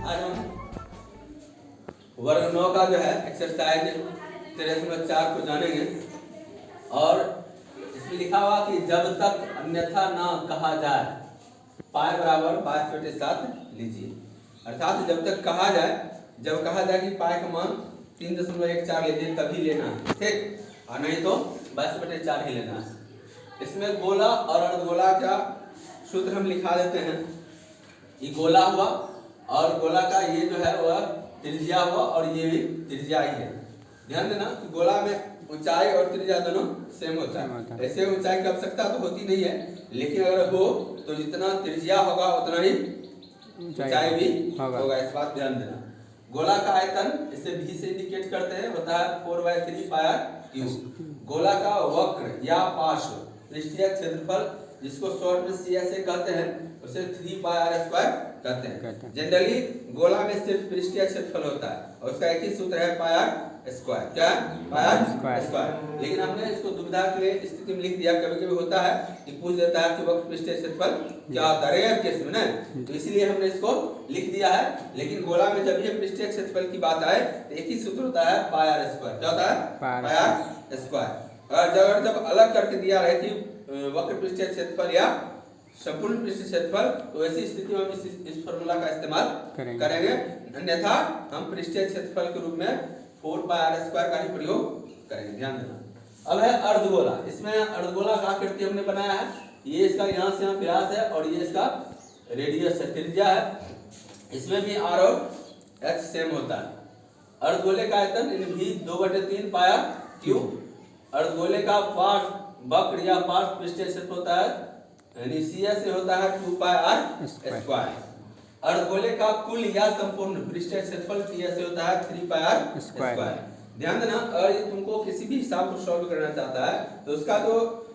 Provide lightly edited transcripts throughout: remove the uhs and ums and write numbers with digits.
आज हम वर्ग 9 का जो है एक्सरसाइज 13.4 को जानेंगे। और इसमें लिखा हुआ कि जब तक अन्यथा ना कहा जाए पाई बराबर 22/7 लीजिए। अर्थात जब तक कहा जाए, जब कहा जाए कि पाई का मान 3.14 लीजिए तभी लेना है, ठीक, और नहीं तो 22/4 ही लेना है। इसमें गोला और अर्धगोला का सूत्र हम लिखा देते हैं। ये गोला हुआ और गोला का ये जो है वह त्रिज्या हुआ और ये भी त्रिज्या ही है। ध्यान देना कि गोला में ऊंचाई और त्रिज्या दोनों सेम होता है। ऐसे ऊंचाई की आवश्यकता तो होती नहीं है, लेकिन अगर हो तो जितना त्रिज्या होगा उतना ही ऊंचाई भी होगा। इस बात ध्यान देना। गोला का आयतन इसे भी से इंडिकेट करते हैं, होता है 4/3 पाई क्यूब। गोला का वक्र या पार्श्व पृष्ठीय क्षेत्रफल, जिसको शॉर्ट में CSA कहते हैं, उसे 3πr² कहते हैं। जनरली गोला में सिर्फ पृष्ठीय क्षेत्रफल होता है और उसका एक ही सूत्र है πr²। क्या πr²? लेकिन हमने इसको दुविधा के लिए स्थिति में लिख दिया। कभी कभी होता है कि पूछ देता है कि वक्र पृष्ठीय क्षेत्रफल क्या होता है, रेयर केस में ना, तो इसलिए हमने इसको लिख दिया है। लेकिन गोला में जब ये पृष्ठीय क्षेत्रफल की बात आए तो एक ही सूत्र होता है πr²। क्या होता है? πr²। और जब अलग करके दिया रहे कि वक्र पृष्ठीय क्षेत्रफल या संपूर्ण पृष्ठीय क्षेत्रफल, तो ऐसी स्थिति में हम इस फार्मूला का इस्तेमाल करेंगे। अन्यथा हम पृष्ठीय क्षेत्रफल के रूप में 4πr² का ही प्रयोग करेंगे। ध्यान देना। अब है अर्धगोला। इसमें अर्धगोला का आकृति हमने बनाया है। ये इसका यहाँ से यहाँ व्यास है और ये इसका रेडियस है, त्रिज्या है। इसमें भी r और h सेम होता है। अर्धगोले का आयतन भी 2/3 पाई क्यूब। अर्धगोले का पार्श्व वक्र या पार्श्व पृष्ठीय क्षेत्र होता है, यानी CSA होता है 2πr²। अर्धगोले का कुल या संपूर्ण पृष्ठीय क्षेत्रफल CSA होता है 3πr²। ध्यान देना। और तुमको किसी भी हिसाब को सॉल्व करना चाहता है तो उसका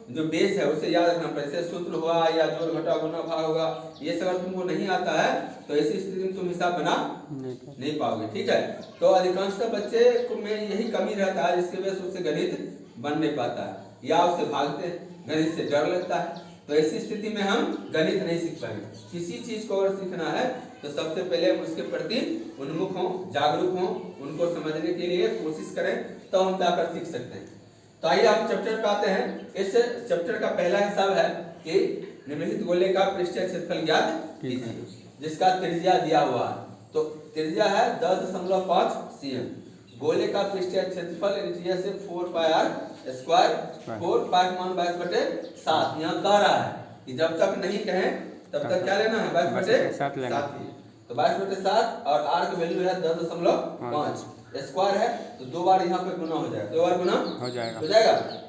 जो बेस है उसे याद रखना पड़ेगा। सूत्र हुआ या जोड़ घटाव गुणा भाग होगा, ये सब अगर तुमको नहीं आता है तो ऐसी स्थिति में तुम हिसाब बना नहीं पाओगे, ठीक है। तो अधिकांशतः बच्चे को में यही कमी रहता है, जिसकी वजह से उससे गणित बन नहीं पाता है या उससे भागते, गणित से डर लगता है। तो ऐसी स्थिति में हम गणित नहीं सीख पाएंगे। किसी चीज को अगर सीखना है तो सबसे पहले उसके प्रति उन्मुख हों, जागरूक हों, उनको समझने के लिए कोशिश करें, तो हम जाकर सीख सकते हैं। तो आइए आप चैप्टर पे आते हैं। इस चैप्टर का पहला हिसाब है कि निम्नलिखित गोले का पृष्ठीय क्षेत्रफल ज्ञात कीजिए, जिसका त्रिज्या दिया हुआ है। तो त्रिज्या है 10.5 cm। गोले का पृष्ठीय क्षेत्रफल से 4πr²। 4 पाई मान 22/7। यहाँ कह रहा है कि जब तक नहीं कहें तब तक क्या लेना है? 22/7 लेना। तो 22/7 और r का वैल्यू है 10.5 स्क्वायर है, तो 2 बार यहाँ पे गुना हो जाएगा। 2 बार गुना हो जाएगा।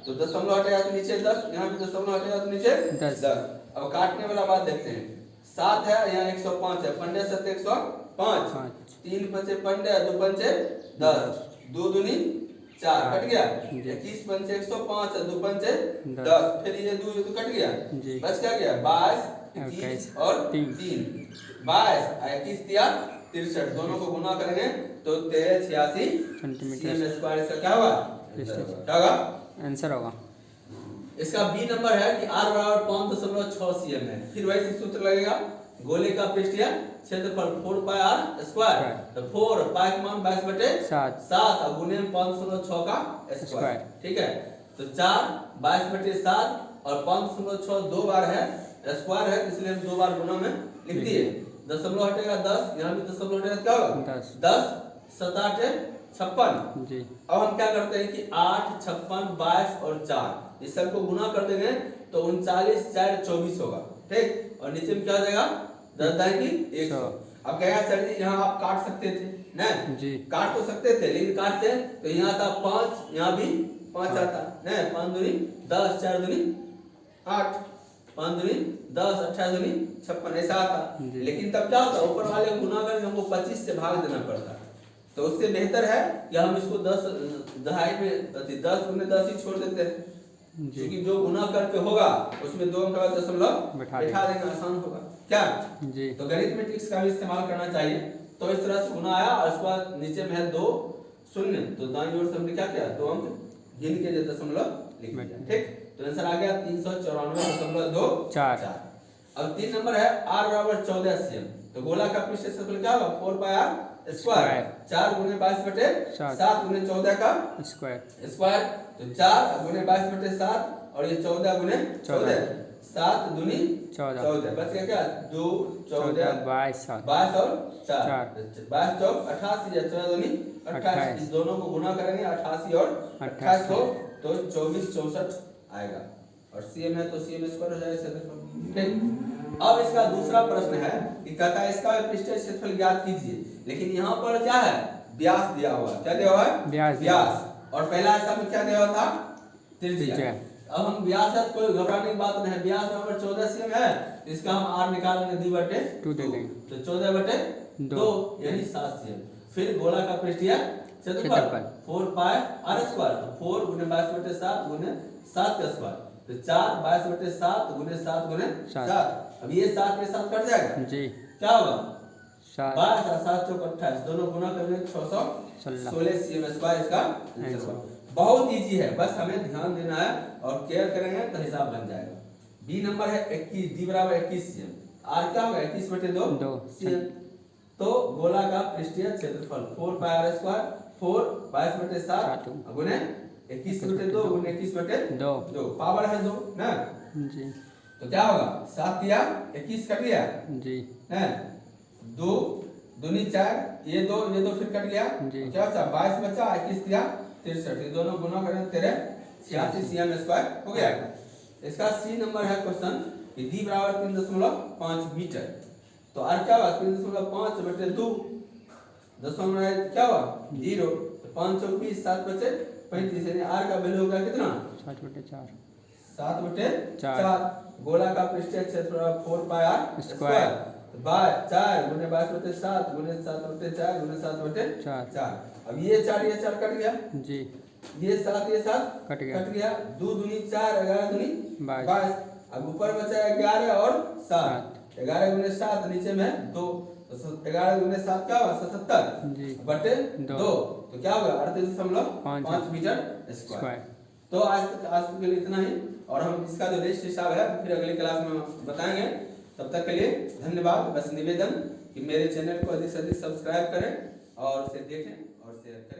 तो दशमलव हटेगा तो नीचे 10, यहाँ पे दशमलव हटेगा तो नीचे 10। अब काटने वाला बात देखते हैं। 7 है, यहाँ 105 है। पंडे 7 105, 3 पंचे पंडे, 2 पंचे 10, 2 दूनी 4 कट गया। 21 पंचे 105, 2 पंचे 10, फिर ये 2 तो कट गया, बच क्या गया? 22, 21 और 3। 22 21 दिया 63, दोनों को गुना करेंगे तो 1386 cm²। इसका क्या होगा? क्या होगा? आंसर होगा। इसका बी नंबर है कि r बराबर 5.6 cm है। फिर वैसे सूत्र लगेगा। गोले का पृष्ठीय क्षेत्रफल 4πr²। तो 4 पाई का मान 22/7 और गुने 5.6 का स्क्वायर, ठीक है। तो 4 22/7 और 5.6 2 बार है, स्क्वायर है, इसलिए हम 2 बार गुना में लिख दिए। दशमलव हटेगा 10, यहाँ भी दशमलव हटेगा, क्या होगा? 10 7 8 56 जी। अब हम क्या करते हैं कि 8 56 22 और 4 इस सबको गुना कर देंगे तो 39 4 24 होगा, ठीक। और नीचे में क्या हो जाएगा? 10 दाएं की 100। अब क्या सर जी यहाँ आप काट सकते थे ना जी, काट तो सकते थे, लेकिन काटते तो यहाँ था 5, यहाँ भी 5 आता ना। 5 दूनी 10, 4 दूनी 8, 5 दूनी 10, 18 दूनी 56 ऐसा आता। लेकिन तब क्या होता? ऊपर वाले गुना करके हमको 25 से भाग देना पड़ता। तो उससे बेहतर है कि हम इसको 10 दहाई में 10 गुने 10 ही छोड़ देते हैं, क्योंकि जो गुना करके होगा उसमें 2 अंक का दशमलव बैठा देना आसान होगा, क्या जी। तो गणित में ट्रिक्स का भी इस्तेमाल करना चाहिए। तो इस तरह से गुना आया और उसके बाद नीचे में है 2 शून्य, तो दाईं ओर से हमने क्या किया? 2 अंक गिन के दशमलव लिख दिया, ठीक। तो आंसर आ गया 394.24। अब 3 नंबर है r बराबर 14 cm। तो गोला का पृष्ठ क्षेत्रफल क्या होगा 4 पाई आर स्क्वायर। 4 गुने 22/7 गुने 14 का स्क्वायर। तो 4 गुने 22/7 और ये 14 गुने 14, 7 दूनी 14, बच गया क्या 2 14 22 और 4, 22 चौक 88 या 14 दूनी 28। इस दोनों को गुना करेंगे 88 और 28 को तो 24 64 आएगा और सीएम है तो सीएम स्क्वायर हो जाएगा। ठीक, अब इसका दूसरा प्रश्न है कि कहता है इसका पृष्ठीय क्षेत्रफल ज्ञात कीजिए, लेकिन यहाँ पर क्या है व्यास दिया हुआ है। क्या दिया हुआ है व्यास, और पहला हिस्सा में क्या दिया हुआ था त्रिज्या। अब हम व्यास है कोई घबराने की बात नहीं है, व्यास बराबर 14 सीएम है, इसका हम आर निकालेंगे 2/2 दे देंगे तो 14/2 यानी 7 सीएम। फिर गोला का पृष्ठीय क्षेत्रफल 4 पाई आर स्क्वायर, 4 गुने 22/7 गुने 7 का स्क्वायर, तो 4 22/7 गुने 7 गुने 7। अब ये 7 के साथ कट जाएगा जी, क्या होगा 22 और 7 चौक 28, दोनों गुना करेंगे 616 सीएम स्क्वायर इसका। बहुत इजी है, बस हमें ध्यान देना है और केयर करेंगे तो हिसाब बन जाएगा। बी नंबर है 21, डी बराबर 21 सीएम, आर क्या होगा 21/2 सीएम। तो गोला का पृष्ठीय क्षेत्रफल 4 पाई आर स्क्वायर, 4 22/7 गुने 21/2 गुने 21/2, पावर है 2 ना जी, तो क्या होगा 7 दिया 21 कट गया जी है, 2 दूनी 4, ये 2 फिर कट गया, क्या बचा 22 बचा, 21 दिया 63, ये दोनों गुना करें 13 86 सीएम स्क्वायर हो गया। इसका सी नंबर है क्वेश्चन कि डी बराबर 3.5 मीटर, तो आर क्या हुआ 3.5/2, दशमलव क्या हुआ 0, 5 चौक 20, 7 बचे 35, यानी आर का वैल्यू होगा कितना 7/4। गोला का पृष्ठीय क्षेत्रफल 4 पाई आर स्क्वायर, 4 गुने 22/7 गुने 7/4 गुने 7/4। अब ये 4 कट गया जी, ये 7 कट गया, 2 दूनी 4, 11 दूनी 22, अब ऊपर बचा 11 और 7, 11 गुने 7 नीचे में 2, तो 11 गुने 7 क्या होगा 77/2, तो क्या होगा 38.5 मीटर स्क्वायर। तो आज तक के लिए इतना ही, और हम इसका जो रेस्ट हिसाब है फिर अगली क्लास में बताएंगे। तब तक के लिए धन्यवाद। बस निवेदन कि मेरे चैनल को अधिक से अधिक सब्सक्राइब करें और इसे देखें और शेयर करें।